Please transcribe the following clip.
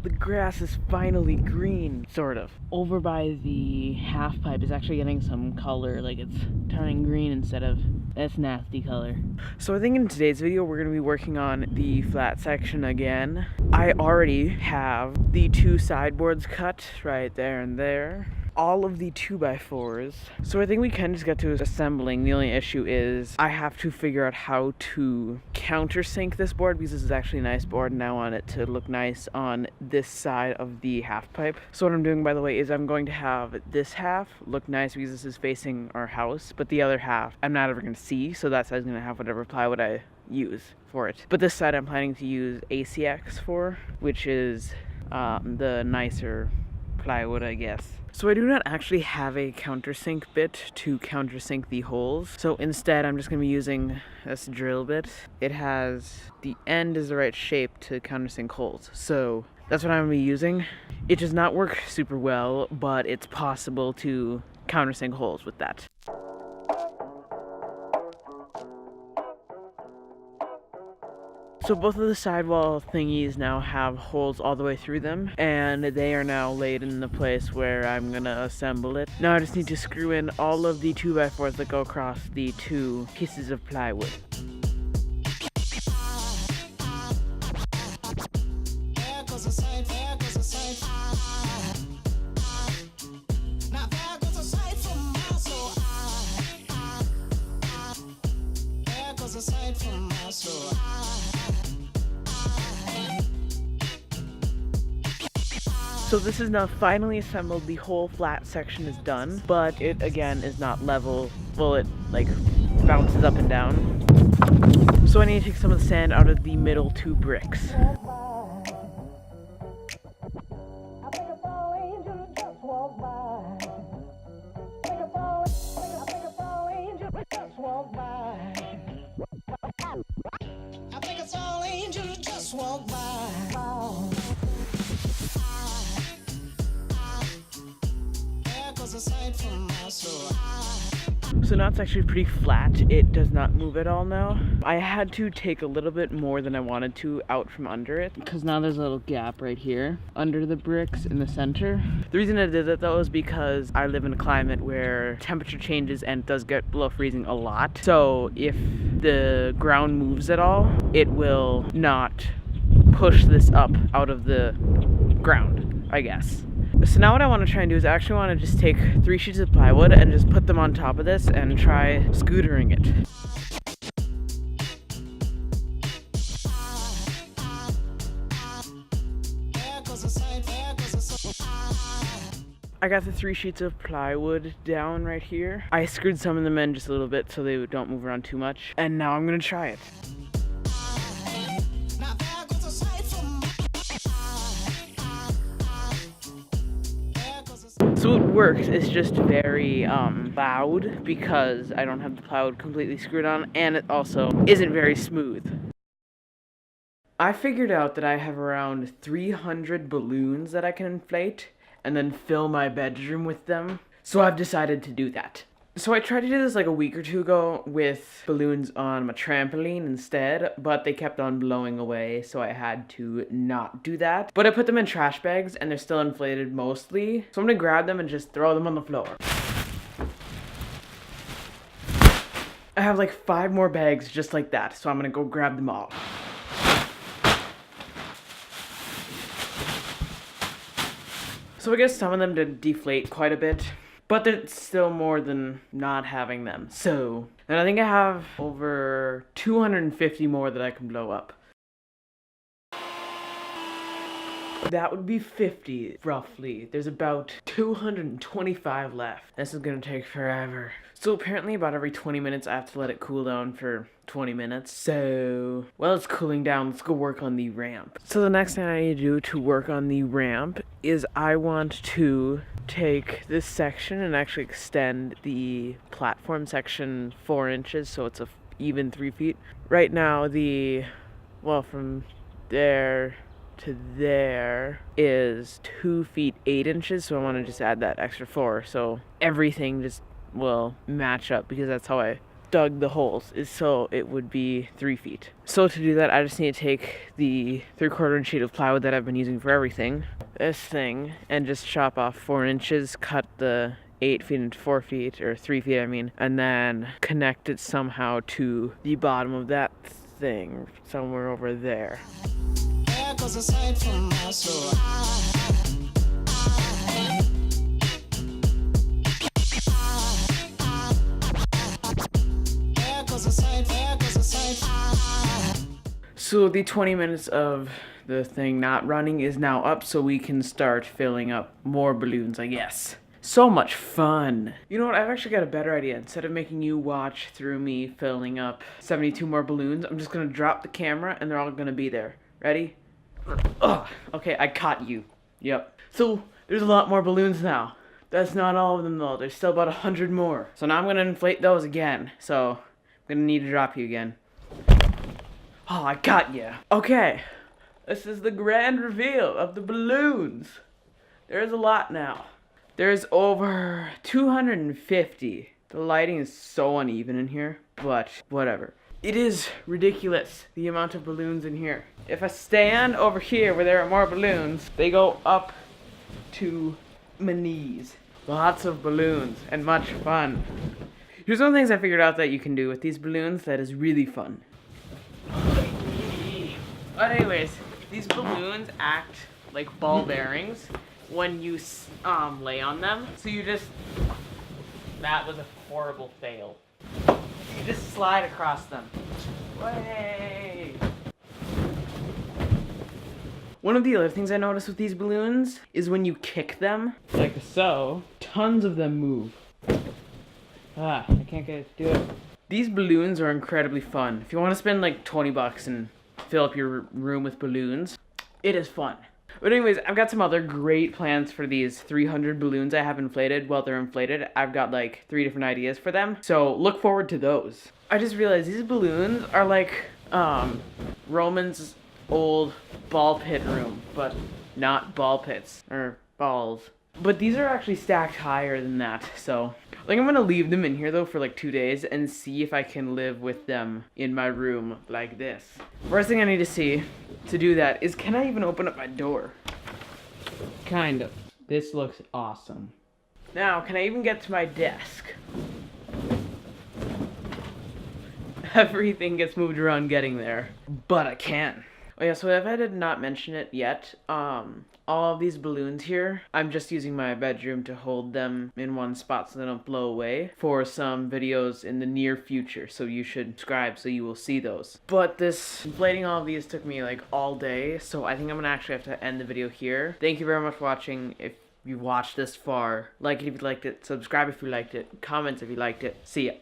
the grass is finally green, sort of. Over by the half pipe is actually getting some color, like it's turning green instead of that's nasty color. So I think in today's video we're going to be working on the flat section again. I already have the two sideboards cut right there and there. All of the 2x4s. So I think we can just get to assembling. The only issue is I have to figure out how to countersink this board, because this is actually a nice board and I want it to look nice on this side of the half pipe. So what I'm doing, by the way, is I'm going to have this half look nice because this is facing our house, but the other half I'm not ever going to see, so that side's going to have whatever plywood I use for it. But this side I'm planning to use ACX for, which is the nicer plywood, I guess. So I do not actually have a countersink bit to countersink the holes. So instead I'm just going to be using this drill bit. It has, the end is the right shape to countersink holes. So that's what I'm going to be using. It does not work super well, but it's possible to countersink holes with that. So both of the sidewall thingies now have holes all the way through them, and they are now laid in the place where I'm gonna assemble it. Now I just need to screw in all of the 2x4s that go across the two pieces of plywood. So this is now finally assembled. The whole flat section is done, but it again is not level. Well, it like bounces up and down. So I need to take some of the sand out of the middle two bricks. So now it's actually pretty flat. It does not move at all now. I had to take a little bit more than I wanted to out from under it, because now there's a little gap right here under the bricks in the center. The reason I did that though is because I live in a climate where temperature changes and it does get below freezing a lot. So if the ground moves at all, it will not push this up out of the ground, I guess. So now what I want to try and do is I actually want to just take 3 sheets of plywood and just put them on top of this and try scootering it. I got the 3 sheets of plywood down right here. I screwed some of them in just a little bit so they don't move around too much. And now I'm going to try it. So it works, it's just very loud because I don't have the plywood completely screwed on, and it also isn't very smooth. I figured out that I have around 300 balloons that I can inflate and then fill my bedroom with them, so I've decided to do that. So I tried to do this like a week or two ago with balloons on my trampoline instead, but they kept on blowing away, so I had to not do that. But I put them in trash bags and they're still inflated mostly. So I'm gonna grab them and just throw them on the floor. I have like 5 more bags just like that, so I'm gonna go grab them all. So I guess some of them did deflate quite a bit, but it's still more than not having them. So, and I think I have over 250 more that I can blow up. That would be 50, roughly. There's about 225 left. This is gonna take forever. So apparently about every 20 minutes I have to let it cool down for 20 minutes. So, while it's cooling down, let's go work on the ramp. So the next thing I need to do to work on the ramp is I want to take this section and actually extend the platform section 4 inches so it's a even 3 feet. Right now from there to there is 2 feet 8 inches, so I want to just add that extra 4 so everything just will match up, because that's how I dug the holes is so it would be 3 feet. So to do that, I just need to take the 3/4 inch sheet of plywood that I've been using for everything, this thing, and just chop off 4 inches, cut the 8 feet into 4 feet, or 3 feet I mean, and then connect it somehow to the bottom of that thing, somewhere over there. So the 20 minutes of the thing not running is now up, so we can start filling up more balloons, I guess. So much fun. You know what, I've actually got a better idea. Instead of making you watch through me filling up 72 more balloons, I'm just gonna drop the camera and they're all gonna be there. Ready? Ugh. Okay, I caught you. Yep. So there's a lot more balloons now. That's not all of them though. There's still about 100 more. So now I'm gonna inflate those again. So I'm gonna need to drop you again. Oh, I got you. Okay, this is the grand reveal of the balloons. There's a lot now. There's over 250. The lighting is so uneven in here, but whatever. It is ridiculous, the amount of balloons in here. If I stand over here where there are more balloons, they go up to my knees. Lots of balloons and much fun. Here's one of the things I figured out that you can do with these balloons that is really fun. But anyways, these balloons act like ball bearings when you lay on them. So you just, that was a horrible fail. You just slide across them. Way. One of the other things I noticed with these balloons is when you kick them, like so, tons of them move. I can't get it to do it. These balloons are incredibly fun. If you want to spend like 20 bucks and fill up your room with balloons, it is fun. But anyways, I've got some other great plans for these 300 balloons I have inflated. While they're inflated, I've got like 3 different ideas for them. So look forward to those. I just realized these balloons are like Roman's old ball pit room, but not ball pits, or balls. But these are actually stacked higher than that, so I think I'm gonna leave them in here though for like 2 days and see if I can live with them in my room like this. First thing I need to see to do that is, can I even open up my door? Kind of. This looks awesome. Now, can I even get to my desk? Everything gets moved around getting there, but I can. Oh yeah, so if I did not mention it yet, all of these balloons here, I'm just using my bedroom to hold them in one spot so they don't blow away for some videos in the near future. So you should subscribe so you will see those. But this inflating all of these took me like all day, so I think I'm gonna actually have to end the video here. Thank you very much for watching. If you watched this far, like it if you liked it, subscribe if you liked it, comments if you liked it. See ya.